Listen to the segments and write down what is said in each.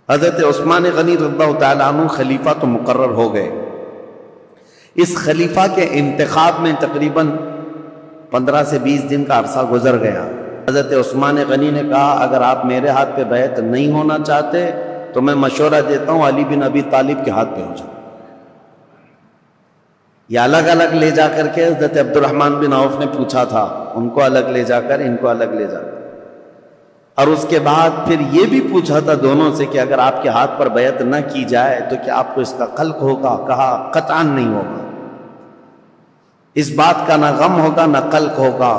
حضرت عثمان غنی رضی اللہ تعالیٰ عنہ خلیفہ تو مقرر ہو گئے. اس خلیفہ کے انتخاب میں تقریباً 15 سے 20 دن کا عرصہ گزر گیا. حضرت عثمان غنی نے کہا اگر آپ میرے ہاتھ پہ بیعت نہیں ہونا چاہتے تو میں مشورہ دیتا ہوں علی بن ابی طالب کے ہاتھ پہ ہو جاؤ. یہ الگ الگ لے جا کر کے حضرت عبد الرحمن بن عوف نے پوچھا تھا، ان کو الگ لے جا کر ان کو الگ لے جا کر، اور اس کے بعد پھر یہ بھی پوچھا تھا دونوں سے کہ اگر آپ کے ہاتھ پر بیعت نہ کی جائے تو کیا آپ کو اس کا قلق ہوگا؟ کہا قطعاً نہیں ہوگا، اس بات کا نہ غم ہوگا نہ قلق ہوگا.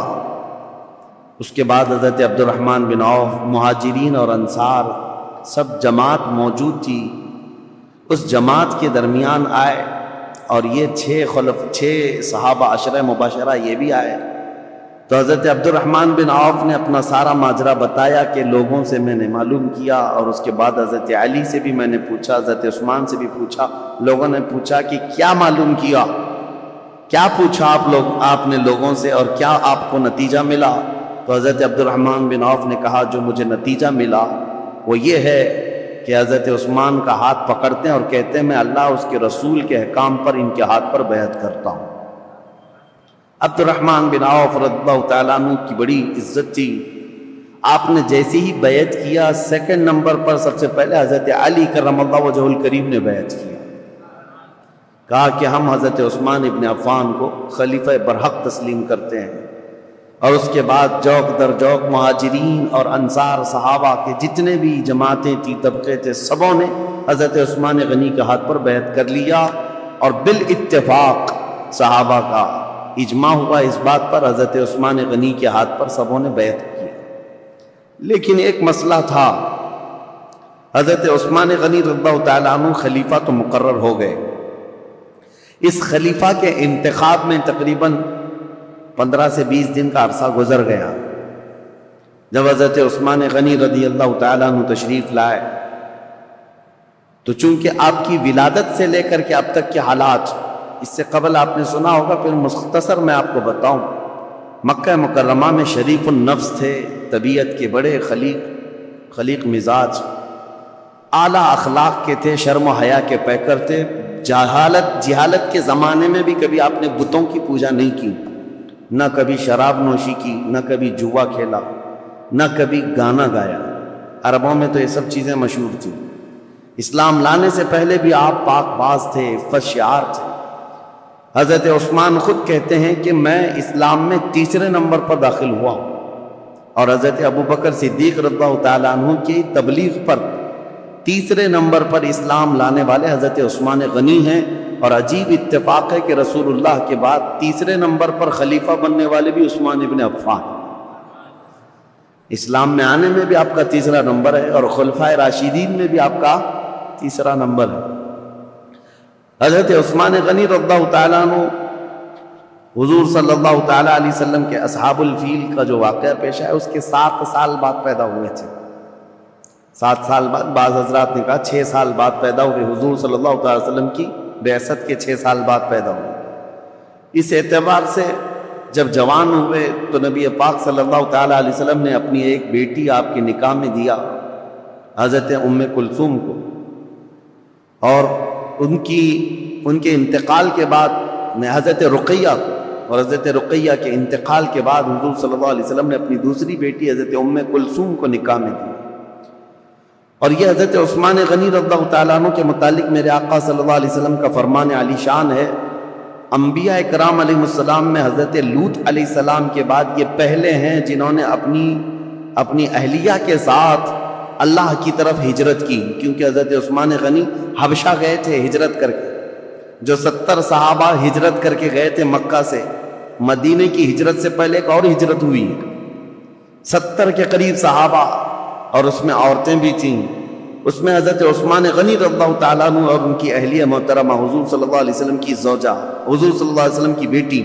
اس کے بعد حضرت عبد الرحمن بن عوف، مہاجرین اور انصار سب جماعت موجود تھی، اس جماعت کے درمیان آئے اور یہ 6 صحابہ عشرہ مبشرہ یہ بھی آئے. تو حضرت عبد الرحمن بن عوف نے اپنا سارا ماجرا بتایا کہ لوگوں سے میں نے معلوم کیا، اور اس کے بعد حضرت علی سے بھی میں نے پوچھا، حضرت عثمان سے بھی پوچھا. لوگوں نے پوچھا کہ کیا معلوم کیا، کیا پوچھا آپ نے لوگوں سے اور کیا آپ کو نتیجہ ملا؟ تو حضرت عبد الرحمن بن عوف نے کہا جو مجھے نتیجہ ملا وہ یہ ہے کہ حضرت عثمان کا ہاتھ پکڑتے ہیں اور کہتے ہیں میں اللہ اس کے رسول کے احکام پر ان کے ہاتھ پر بیعت کرتا ہوں. عبد الرحمن بن عوف رضی اللہ تعالیٰ عنہ کی بڑی عزت تھی. آپ نے جیسے ہی بیعت کیا، سیکنڈ نمبر پر سب سے پہلے حضرت علی کرم اللہ وجہہ الکریم نے بیعت کیا. کہا کہ ہم حضرت عثمان ابن عفان کو خلیفہ برحق تسلیم کرتے ہیں. اور اس کے بعد جوک در جوک مہاجرین اور انصار صحابہ کے جتنے بھی جماعتیں تھیں، طبقے تھے، سبوں نے حضرت عثمان غنی کے ہاتھ پر بیعت کر لیا. اور بالاتفاق صحابہ کا اجماع ہوا اس بات پر، حضرت عثمان غنی کے ہاتھ پر سبوں نے بیعت کی. لیکن ایک مسئلہ تھا، حضرت عثمان غنی رضی اللہ تعالیٰ عنہ خلیفہ تو مقرر ہو گئے. اس خلیفہ کے انتخاب میں تقریباً 15 سے 20 دن کا عرصہ گزر گیا. جب حضرت عثمان غنی رضی اللہ تعالیٰ عنہ تشریف لائے تو چونکہ آپ کی ولادت سے لے کر کے اب تک کے حالات اس سے قبل آپ نے سنا ہوگا، پھر مختصر میں آپ کو بتاؤں. مکہ مکرمہ میں شریف النفس تھے، طبیعت کے بڑے خلیق مزاج، اعلیٰ اخلاق کے تھے، شرم و حیا کے پیکر تھے. جہالت کے زمانے میں بھی کبھی آپ نے بتوں کی پوجا نہیں کی، نہ کبھی شراب نوشی کی، نہ کبھی جوا کھیلا، نہ کبھی گانا گایا. عربوں میں تو یہ سب چیزیں مشہور تھیں. اسلام لانے سے پہلے بھی آپ پاک باز تھے، عفت شعار تھے. حضرت عثمان خود کہتے ہیں کہ میں اسلام میں 3 نمبر پر داخل ہوا، اور حضرت ابوبکر صدیق رضی اللہ تعالیٰ عنہ کی تبلیغ پر 3 نمبر پر اسلام لانے والے حضرت عثمان غنی ہیں. اور عجیب اتفاق ہے کہ رسول اللہ کے بعد 3 نمبر پر خلیفہ بننے والے بھی عثمان ابن عفان. اسلام میں آنے میں بھی آپ کا 3 نمبر ہے، اور خلفائے راشدین میں بھی آپ کا 3 نمبر ہے. حضرت عثمان غنی رضی اللہ تعالیٰ عنہ حضور صلی اللہ تعالیٰ علیہ وسلم کے اصحاب الفیل کا جو واقعہ پیش ہے اس کے 7 سال بعد پیدا ہوئے تھے. 7 سال بعد، بعض حضرات نے کہا 6 سال بعد پیدا ہوئے. حضور صلی اللہ تعالیٰ علیہ وسلم کی بعثت کے 6 سال بعد پیدا ہوئے. اس اعتبار سے جب جوان ہوئے تو نبی پاک صلی اللہ تعالیٰ علیہ وسلم نے اپنی ایک بیٹی آپ کے نکاح میں دیا، حضرت ام کلثوم کو. اور ان کے انتقال کے بعد حضرت رقیہ کو، اور حضرت رقیہ کے انتقال کے بعد حضور صلی اللہ علیہ وسلم نے اپنی دوسری بیٹی حضرت ام کلثوم کو نکاح میں دیا. اور یہ حضرت عثمان غنی رضی اللہ تعالیٰ عنہ کے متعلق میرے آقا صلی اللہ علیہ وسلم کا فرمان علی شان ہے. انبیاء کرام علیہ السلام میں حضرت لوط علیہ السلام کے بعد یہ پہلے ہیں جنہوں نے اپنی اہلیہ کے ساتھ اللہ کی طرف ہجرت کی. کیونکہ حضرت عثمان غنی حبشہ گئے تھے ہجرت کر کے. جو 70 صحابہ ہجرت کر کے گئے تھے مکہ سے، مدینے کی ہجرت سے پہلے ایک اور ہجرت ہوئی، 70 کے قریب صحابہ، اور اس میں عورتیں بھی تھیں. اس میں حضرت عثمان غنی رضی اللہ تعالیٰ عنہ اور ان کی اہلیہ محترمہ حضور صلی اللہ علیہ وسلم کی زوجہ، حضور صلی اللہ علیہ وسلم کی بیٹی،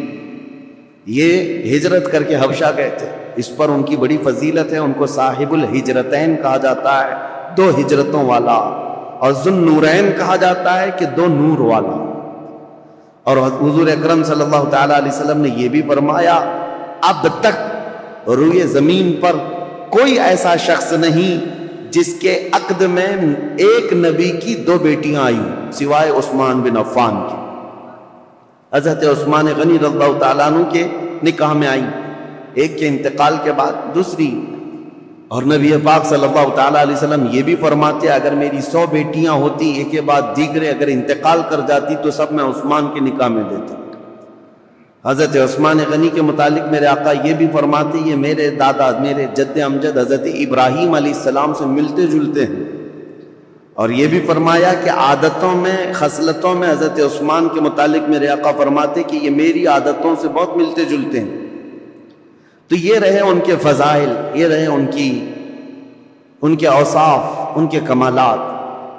یہ ہجرت کر کے حبشہ گئے تھے. اس پر ان کی بڑی فضیلت ہے. ان کو صاحب الہجرتین کہا جاتا ہے، 2 ہجرتوں والا، اور ذو النورین کہا جاتا ہے کہ 2 نور والا. اور حضور اکرم صلی اللہ تعالیٰ علیہ وسلم نے یہ بھی فرمایا اب تک روئے زمین پر کوئی ایسا شخص نہیں جس کے عقد میں ایک نبی کی 2 بیٹیاں آئی سوائے عثمان بن عفان کی. حضرت عثمان غنی رضی اللہ تعالیٰ عنہ کے نکاح میں آئی، ایک کے انتقال کے بعد دوسری. اور نبی پاک صلی اللہ تعالیٰ علیہ وسلم یہ بھی فرماتے اگر میری 100 بیٹیاں ہوتی ایک کے بعد دیگرے اگر انتقال کر جاتی تو سب میں عثمان کے نکاح میں دیتا. حضرت عثمان غنی کے متعلق میرے آقا یہ بھی فرماتے یہ میرے دادا میرے جد امجد حضرت ابراہیم علیہ السلام سے ملتے جلتے ہیں. اور یہ بھی فرمایا کہ عادتوں میں خصلتوں میں حضرت عثمان کے متعلق میرے آقا فرماتے کہ یہ میری عادتوں سے بہت ملتے جلتے ہیں. تو یہ رہے ان کے فضائل، یہ رہے ان کے اوصاف، ان کے کمالات.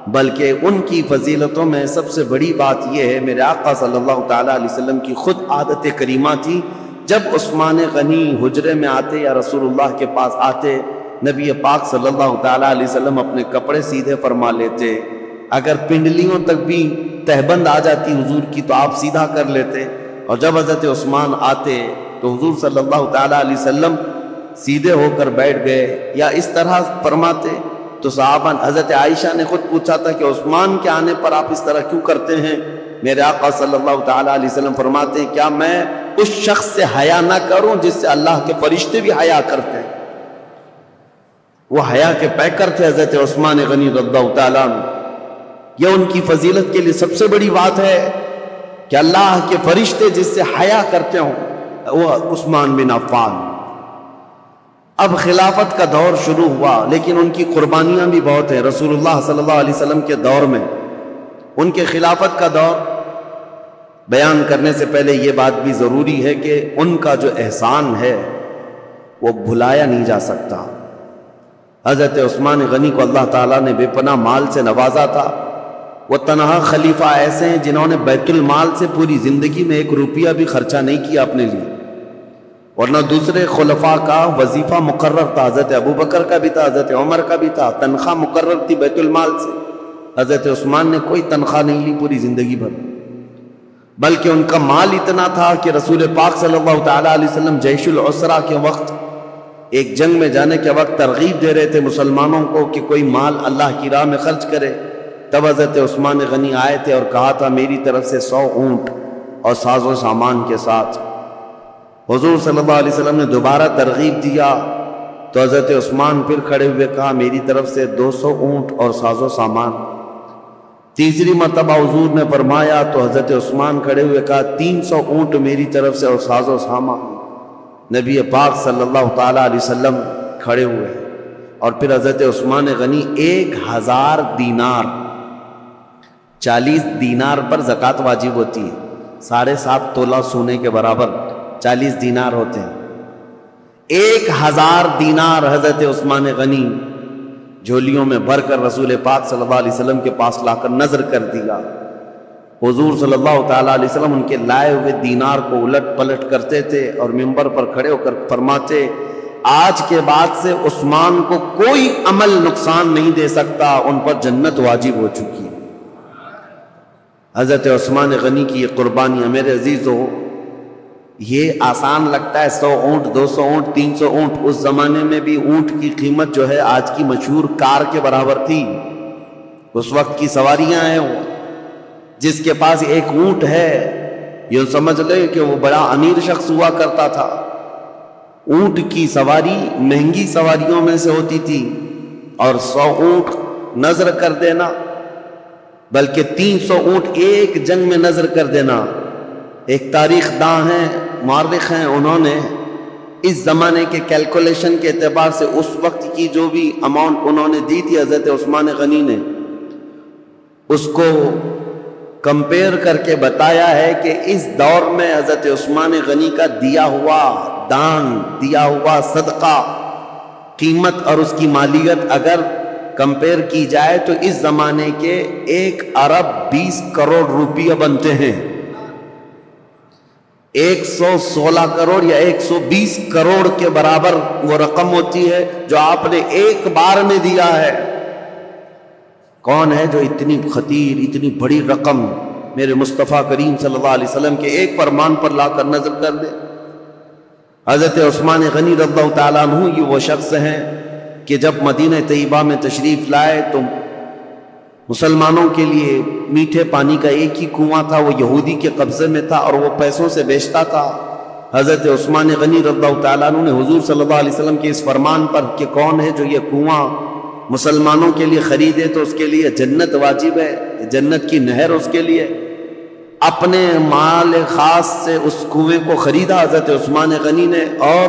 بلکہ ان کی فضیلتوں میں سب سے بڑی بات یہ ہے میرے آقا صلی اللہ تعالیٰ علیہ وسلم کی خود عادت کریمہ تھی. جب عثمان غنی حجرے میں آتے یا رسول اللہ کے پاس آتے، نبی پاک صلی اللہ تعالیٰ علیہ وسلم اپنے کپڑے سیدھے فرما لیتے. اگر پنڈلیوں تک بھی تہبند آ جاتی حضور کی تو آپ سیدھا کر لیتے. اور جب حضرت عثمان آتے تو حضور صلی اللہ تعالیٰ علیہ وسلم سیدھے ہو کر بیٹھ گئے یا اس طرح فرماتے. تو صحابہ حضرت عائشہ نے خود پوچھا تھا کہ عثمان کے آنے پر آپ اس طرح کیوں کرتے ہیں؟ میرے آقا صلی اللہ تعالیٰ علیہ وسلم فرماتے ہیں کیا میں اس شخص سے حیا نہ کروں جس سے اللہ کے فرشتے بھی حیا کرتے ہیں؟ وہ حیا کے پیکر تھے حضرت عثمان غنی رضی اللہ تعالیٰ عنہ. یہ ان کی فضیلت کے لیے سب سے بڑی بات ہے کہ اللہ کے فرشتے جس سے حیا کرتے ہوں وہ عثمان بن عفان. اب خلافت کا دور شروع ہوا لیکن ان کی قربانیاں بھی بہت ہیں. رسول اللہ صلی اللہ علیہ وسلم کے دور میں ان کے خلافت کا دور بیان کرنے سے پہلے یہ بات بھی ضروری ہے کہ ان کا جو احسان ہے وہ بھلایا نہیں جا سکتا. حضرت عثمان غنی کو اللہ تعالیٰ نے بے پناہ مال سے نوازا تھا. وہ تنہا خلیفہ ایسے ہیں جنہوں نے بیت المال سے پوری زندگی میں 1 روپیہ بھی خرچہ نہیں کیا اپنے لیے، ورنہ دوسرے خلفاء کا وظیفہ مقرر تھا. حضرت ابوبکر کا بھی تھا، حضرت عمر کا بھی تھا، تنخواہ مقرر تھی بیت المال سے. حضرت عثمان نے کوئی تنخواہ نہیں لی پوری زندگی بھر، بلکہ ان کا مال اتنا تھا کہ رسول پاک صلی اللہ تعالیٰ علیہ وسلم جیش العسرہ کے وقت ایک جنگ میں جانے کے وقت ترغیب دے رہے تھے مسلمانوں کو کہ کوئی مال اللہ کی راہ میں خرچ کرے. تب حضرت عثمان غنی آئے تھے اور کہا تھا میری طرف سے 100 اونٹ اور ساز و سامان کے ساتھ. حضور صلی اللہ علیہ وسلم نے دوبارہ ترغیب دیا تو حضرت عثمان پھر کھڑے ہوئے کہا میری طرف سے 200 اونٹ اور ساز و سامان. تیسری مرتبہ حضور نے فرمایا تو حضرت عثمان کھڑے ہوئے کہا 300 اونٹ میری طرف سے اور ساز و سامان. نبی پاک صلی اللہ تعالیٰ علیہ وسلم کھڑے ہوئے اور پھر حضرت عثمان غنی 1000 دینار، 40 دینار پر زکوٰۃ واجب ہوتی ہے، 7.5 تولہ سونے کے برابر 40 دینار ہوتے ہیں. 1000 دینار حضرت عثمان غنی جھولیوں میں بھر کر رسول پاک صلی اللہ علیہ وسلم کے پاس لا کر نظر کر دیا. حضور صلی اللہ تعالیٰ علیہ وسلم ان کے لائے ہوئے دینار کو الٹ پلٹ کرتے تھے اور منبر پر کھڑے ہو کر فرماتے آج کے بعد سے عثمان کو کوئی عمل نقصان نہیں دے سکتا، ان پر جنت واجب ہو چکی ہے. حضرت عثمان غنی کی یہ قربانی میرے عزیزو، یہ آسان لگتا ہے 100 اونٹ 200 اونٹ 300 اونٹ. اس زمانے میں بھی اونٹ کی قیمت جو ہے آج کی مشہور کار کے برابر تھی. اس وقت کی سواریاں ہیں، جس کے پاس 1 اونٹ ہے یہ سمجھ لے کہ وہ بڑا امیر شخص ہوا کرتا تھا. اونٹ کی سواری مہنگی سواریوں میں سے ہوتی تھی اور 100 اونٹ نظر کر دینا، بلکہ 300 اونٹ ایک جنگ میں نظر کر دینا. ایک تاریخ داں ہیں، مورخ ہیں، انہوں نے اس زمانے کے کیلکولیشن کے اعتبار سے اس وقت کی جو بھی اماؤنٹ انہوں نے دی تھی حضرت عثمان غنی نے، اس کو کمپیئر کر کے بتایا ہے کہ اس دور میں حضرت عثمان غنی کا دیا ہوا دان، دیا ہوا صدقہ، قیمت اور اس کی مالیت اگر کمپیئر کی جائے تو اس زمانے کے 1 ارب 20 کروڑ روپیہ بنتے ہیں. 116 کروڑ یا 120 کروڑ کے برابر وہ رقم ہوتی ہے جو آپ نے ایک بار میں دیا ہے. کون ہے جو اتنی خطیر اتنی بڑی رقم میرے مصطفیٰ کریم صلی اللہ علیہ وسلم کے ایک فرمان پر لا کر نظر کر دے؟ حضرت عثمان غنی رضی اللہ تعالیٰ عنہ یہ وہ شخص ہیں کہ جب مدینہ طیبہ میں تشریف لائے تو مسلمانوں کے لیے میٹھے پانی کا ایک ہی کنواں تھا، وہ یہودی کے قبضے میں تھا اور وہ پیسوں سے بیچتا تھا۔ حضرت عثمان غنی رضی اللہ تعالیٰ عنہ نے حضور صلی اللہ علیہ وسلم کے اس فرمان پر کہ کون ہے جو یہ کنواں مسلمانوں کے لیے خریدے تو اس کے لیے جنت واجب ہے، جنت کی نہر اس کے لیے، اپنے مال خاص سے اس کنویں کو خریدا حضرت عثمان غنی نے اور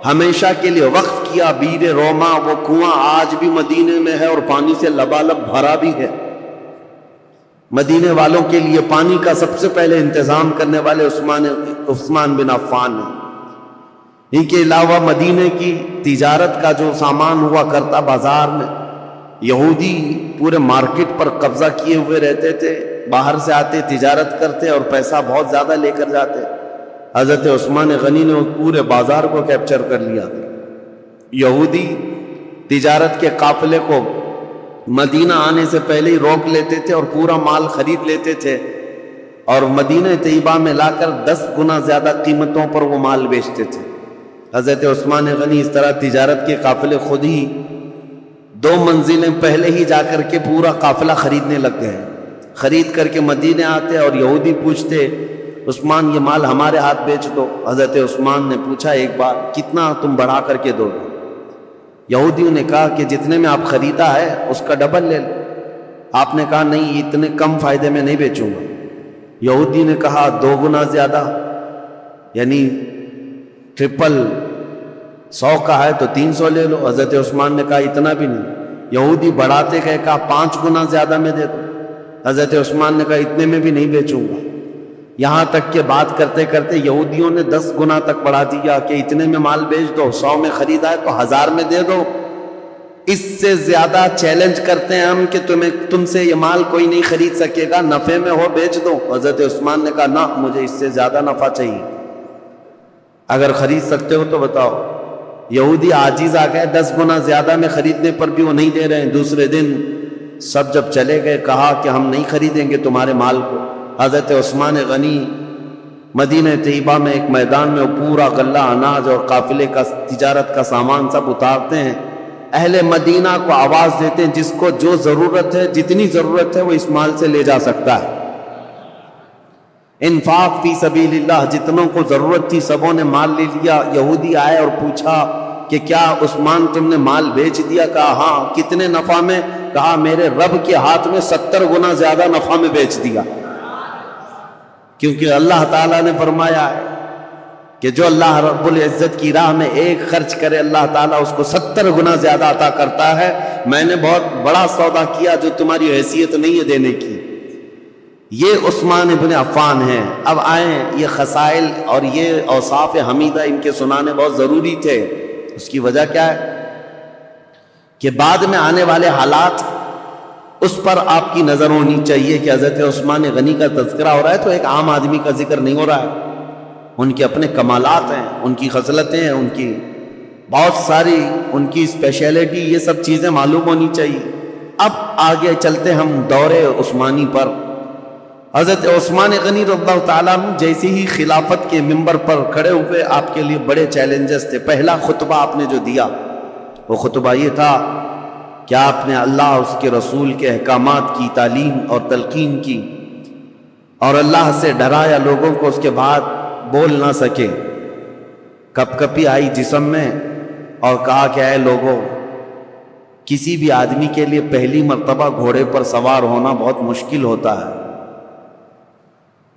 ہمیشہ کے لیے وقف کیا۔ بیر روما وہ کنواں آج بھی مدینے میں ہے اور پانی سے لبالب بھرا بھی ہے۔ مدینے والوں کے لیے پانی کا سب سے پہلے انتظام کرنے والے عثمان بن عفان ہیں۔ ان کے علاوہ مدینے کی تجارت کا جو سامان ہوا کرتا بازار میں، یہودی پورے مارکیٹ پر قبضہ کیے ہوئے رہتے تھے، باہر سے آتے تجارت کرتے اور پیسہ بہت زیادہ لے کر جاتے۔ حضرت عثمان غنی نے پورے بازار کو کیپچر کر لیا۔ یہودی تجارت کے قافلے کو مدینہ آنے سے پہلے ہی روک لیتے تھے اور پورا مال خرید لیتے تھے اور مدینہ طیبہ میں لا کر 10 گنا زیادہ قیمتوں پر وہ مال بیچتے تھے۔ حضرت عثمان غنی اس طرح تجارت کے قافلے خود ہی 2 منزلیں پہلے ہی جا کر کے پورا قافلہ خریدنے لگ گئے۔ خرید کر کے مدینے آتے اور یہودی پوچھتے عثمان یہ مال ہمارے ہاتھ بیچ دو۔ حضرت عثمان نے پوچھا ایک بار کتنا تم بڑھا کر کے دو؟ یہودیوں نے کہا کہ جتنے میں آپ خریدا ہے اس کا ڈبل لے لو۔ آپ نے کہا نہیں اتنے کم فائدے میں نہیں بیچوں گا۔ یہودی نے کہا 2 گنا زیادہ، یعنی ٹرپل، 100 کا ہے تو 300 لے لو۔ حضرت عثمان نے کہا اتنا بھی نہیں۔ یہودی بڑھاتے گئے، کہا 5 گنا زیادہ میں دے دو۔ حضرت عثمان نے کہا اتنے میں بھی نہیں بیچوں گا۔ یہاں تک کہ بات کرتے کرتے یہودیوں نے 10 گنا تک بڑھا دیا کہ اتنے میں مال بیچ دو، 100 میں خریدا ہے تو 1000 میں دے دو۔ اس سے زیادہ چیلنج کرتے ہیں ہم کہ تم سے یہ مال کوئی نہیں خرید سکے گا، نفع میں ہو بیچ دو۔ حضرت عثمان نے کہا نہ، مجھے اس سے زیادہ نفع چاہیے، اگر خرید سکتے ہو تو بتاؤ۔ یہودی عاجز آ گئے، 10 گنا زیادہ میں خریدنے پر بھی وہ نہیں دے رہے ہیں۔ دوسرے دن سب جب چلے گئے کہا کہ ہم نہیں خریدیں گے تمہارے مال کو۔ حضرت عثمان غنی مدینہ طیبہ میں ایک میدان میں پورا غلہ اناج اور قافلے کا تجارت کا سامان سب اتارتے ہیں، اہل مدینہ کو آواز دیتے ہیں جس کو جو ضرورت ہے، جتنی ضرورت ہے وہ اس مال سے لے جا سکتا ہے۔ انفاق فی سبیل اللہ، جتنوں کو ضرورت تھی سبوں نے مال لے لیا۔ یہودی آئے اور پوچھا کہ کیا عثمان تم نے مال بیچ دیا؟ کہا ہاں۔ کتنے نفع میں؟ کہا میرے رب کے ہاتھ میں 70 گنا زیادہ نفع میں بیچ دیا، کیونکہ اللہ تعالیٰ نے فرمایا ہے کہ جو اللہ رب العزت کی راہ میں ایک خرچ کرے اللہ تعالیٰ اس کو 70 گنا زیادہ عطا کرتا ہے۔ میں نے بہت بڑا سودا کیا جو تمہاری حیثیت نہیں ہے دینے کی۔ یہ عثمان ابن عفان ہیں۔ اب آئیں، یہ خصائل اور یہ اوصاف حمیدہ ان کے سنانے بہت ضروری تھے۔ اس کی وجہ کیا ہے کہ بعد میں آنے والے حالات اس پر آپ کی نظر ہونی چاہیے کہ حضرت عثمان غنی کا تذکرہ ہو رہا ہے تو ایک عام آدمی کا ذکر نہیں ہو رہا ہے۔ ان کے اپنے کمالات ہیں، ان کی خصلتیں ہیں، ان کی بہت ساری ان کی اسپیشلٹی، یہ سب چیزیں معلوم ہونی چاہیے۔ اب آگے چلتے ہم دور عثمانی پر۔ حضرت عثمان غنی رضی اللہ تعالیٰ عنہ جیسے ہی خلافت کے منبر پر کھڑے ہوئے آپ کے لیے بڑے چیلنجز تھے۔ پہلا خطبہ آپ نے جو دیا وہ خطبہ یہ تھا کہ آپ نے اللہ اس کے رسول کے احکامات کی تعلیم اور تلقین کی اور اللہ سے ڈرایا لوگوں کو، اس کے بعد بول نہ سکے، کپ کپی آئی جسم میں، اور کہا کہ اے لوگوں، کسی بھی آدمی کے لیے پہلی مرتبہ گھوڑے پر سوار ہونا بہت مشکل ہوتا ہے۔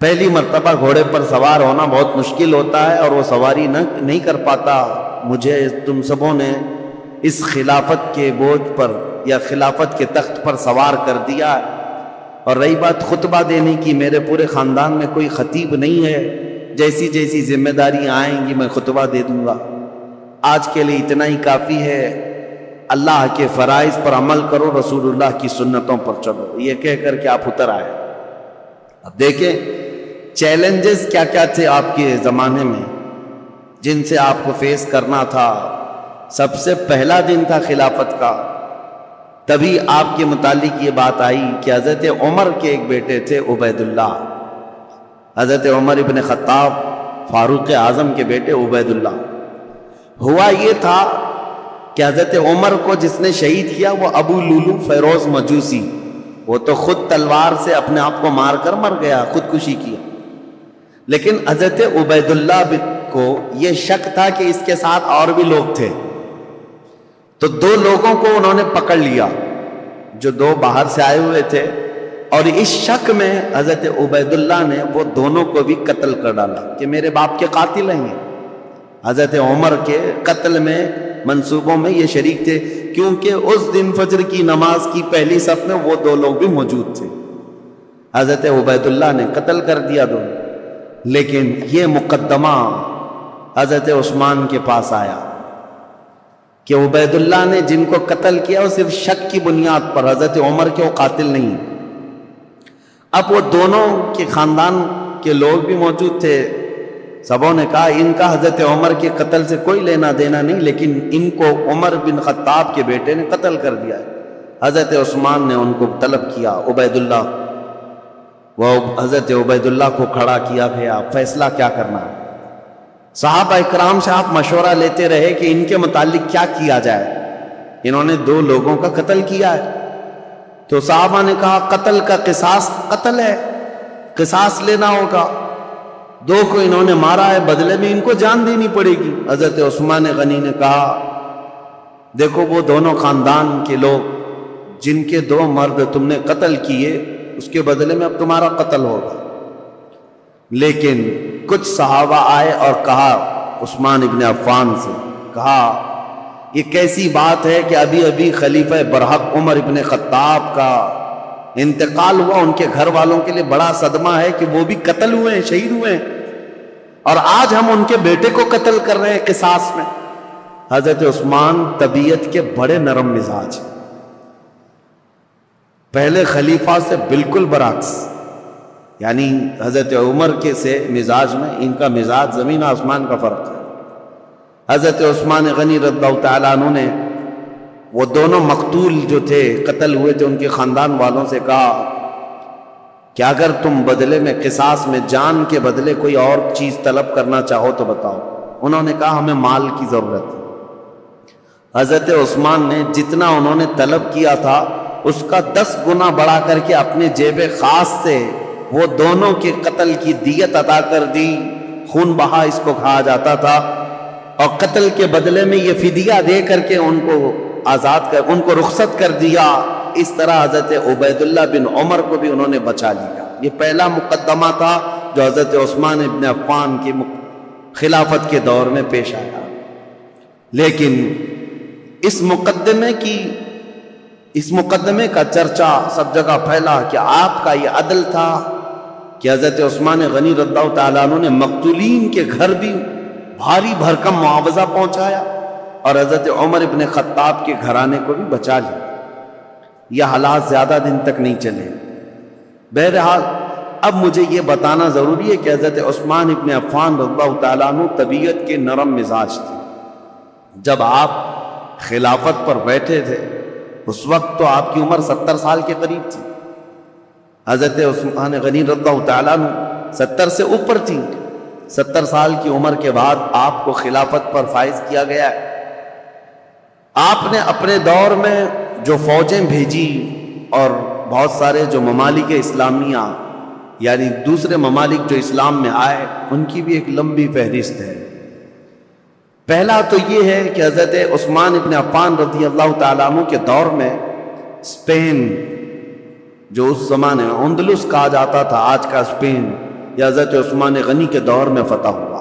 پہلی مرتبہ گھوڑے پر سوار ہونا بہت مشکل ہوتا ہے اور وہ سواری نہیں کر پاتا۔ مجھے تم سبوں نے اس خلافت کے بوجھ پر یا خلافت کے تخت پر سوار کر دیا ہے، اور رہی بات خطبہ دینے کی، میرے پورے خاندان میں کوئی خطیب نہیں ہے، جیسی جیسی ذمہ داری آئیں گی میں خطبہ دے دوں گا۔ آج کے لیے اتنا ہی کافی ہے، اللہ کے فرائض پر عمل کرو، رسول اللہ کی سنتوں پر چلو، یہ کہہ کر کے آپ اتر آئے۔ اب دیکھیں چیلنجز کیا کیا تھے آپ کے زمانے میں جن سے آپ کو فیس کرنا تھا۔ سب سے پہلا دن تھا خلافت کا، تبھی آپ کے متعلق یہ بات آئی کہ حضرت عمر کے ایک بیٹے تھے عبید اللہ، حضرت عمر ابن خطاب فاروق اعظم کے بیٹے عبید اللہ۔ ہوا یہ تھا کہ حضرت عمر کو جس نے شہید کیا وہ ابو لولو فیروز مجوسی، وہ تو خود تلوار سے اپنے آپ کو مار کر مر گیا، خودکشی کیا، لیکن حضرت عبید اللہ کو یہ شک تھا کہ اس کے ساتھ اور بھی لوگ تھے، تو 2 لوگوں کو انہوں نے پکڑ لیا جو 2 باہر سے آئے ہوئے تھے، اور اس شک میں حضرت عبید اللہ نے وہ دونوں کو بھی قتل کر ڈالا کہ میرے باپ کے قاتل ہیں یہ۔ حضرت عمر کے قتل میں منصوبوں میں یہ شریک تھے، کیونکہ اس دن فجر کی نماز کی پہلی صف میں وہ 2 لوگ بھی موجود تھے۔ حضرت عبید اللہ نے قتل کر دیا دونوں، لیکن یہ مقدمہ حضرت عثمان کے پاس آیا کہ عبید اللہ نے جن کو قتل کیا وہ صرف شک کی بنیاد پر، حضرت عمر کے وہ قاتل نہیں۔ اب وہ دونوں کے خاندان کے لوگ بھی موجود تھے، سبوں نے کہا ان کا حضرت عمر کے قتل سے کوئی لینا دینا نہیں، لیکن ان کو عمر بن خطاب کے بیٹے نے قتل کر دیا ہے۔ حضرت عثمان نے ان کو طلب کیا، عبید اللہ، وہ حضرت عبید اللہ کو کھڑا کیا گیا، فیصلہ کیا کرنا ہے؟ صحابہ اکرام سے آپ مشورہ لیتے رہے کہ ان کے متعلق کیا کیا جائے، انہوں نے 2 لوگوں کا قتل کیا ہے، تو صحابہ نے کہا قتل کا قصاص قتل ہے، قصاص لینا ہوگا، 2 کو انہوں نے مارا ہے، بدلے میں ان کو جان دینی پڑے گی۔ حضرت عثمان غنی نے کہا دیکھو وہ دونوں خاندان کے لوگ جن کے 2 مرد تم نے قتل کیے، اس کے بدلے میں اب تمہارا قتل ہوگا۔ لیکن کچھ صحابہ آئے اور کہا عثمان ابن عفان سے، کہا یہ کیسی بات ہے کہ ابھی ابھی خلیفہ برحق عمر ابن خطاب کا انتقال ہوا، ان کے گھر والوں کے لیے بڑا صدمہ ہے کہ وہ بھی قتل ہوئے ہیں، شہید ہوئے ہیں، اور آج ہم ان کے بیٹے کو قتل کر رہے ہیں قصاص میں۔ حضرت عثمان طبیعت کے بڑے نرم مزاج، پہلے خلیفہ سے بالکل برعکس، یعنی حضرت عمر کے سے مزاج میں ان کا مزاج زمین آسمان کا فرق ہے۔ حضرت عثمان غنی رضی اللہ تعالیٰ عنہ نے وہ دونوں مقتول جو تھے، قتل ہوئے تھے، ان کے خاندان والوں سے کہا کہ اگر تم بدلے میں قصاص میں جان کے بدلے کوئی اور چیز طلب کرنا چاہو تو بتاؤ۔ انہوں نے کہا ہمیں مال کی ضرورت ہے۔ حضرت عثمان نے جتنا انہوں نے طلب کیا تھا اس کا 10 گنا بڑھا کر کے اپنے جیب خاص سے وہ دونوں کے قتل کی دیت ادا کر دی، خون بہا اس کو کہا جاتا تھا، اور قتل کے بدلے میں یہ فدیہ دے کر کے ان کو آزاد کر، ان کو رخصت کر دیا۔ اس طرح حضرت عبید اللہ بن عمر کو بھی انہوں نے بچا لیا۔ یہ پہلا مقدمہ تھا جو حضرت عثمان ابن عفان کی خلافت کے دور میں پیش آیا۔ لیکن اس مقدمے کا چرچا سب جگہ پھیلا کہ آپ کا یہ عدل تھا کہ حضرت عثمان غنی رضی اللہ تعالیٰ عنہ نے مقتولین کے گھر بھی بھاری بھرکم معاوضہ پہنچایا اور حضرت عمر ابن خطاب کے گھرانے کو بھی بچا لیا۔ یہ حالات زیادہ دن تک نہیں چلے۔ بہرحال اب مجھے یہ بتانا ضروری ہے کہ حضرت عثمان ابن عفان رضی اللہ تعالیٰ عنہ طبیعت کے نرم مزاج تھے۔ جب آپ خلافت پر بیٹھے تھے اس وقت تو آپ کی عمر 70 سال کے قریب تھی۔ حضرت عثمان غنی رضی اللہ تعالیٰ عنہ 70 سے اوپر تھی۔ 70 سال کی عمر کے بعد آپ کو خلافت پر فائز کیا گیا ہے۔ آپ نے اپنے دور میں جو فوجیں بھیجی اور بہت سارے جو ممالک اسلامیہ یعنی دوسرے ممالک جو اسلام میں آئے ان کی بھی ایک لمبی فہرست ہے۔ پہلا تو یہ ہے کہ حضرت عثمان ابن عفان رضی اللہ تعالیٰ عنہ کے دور میں اسپین جو اس زمانے میں اندلس کہا جاتا تھا، آج کا اسپین، یہ حضرت عثمان غنی کے دور میں فتح ہوا۔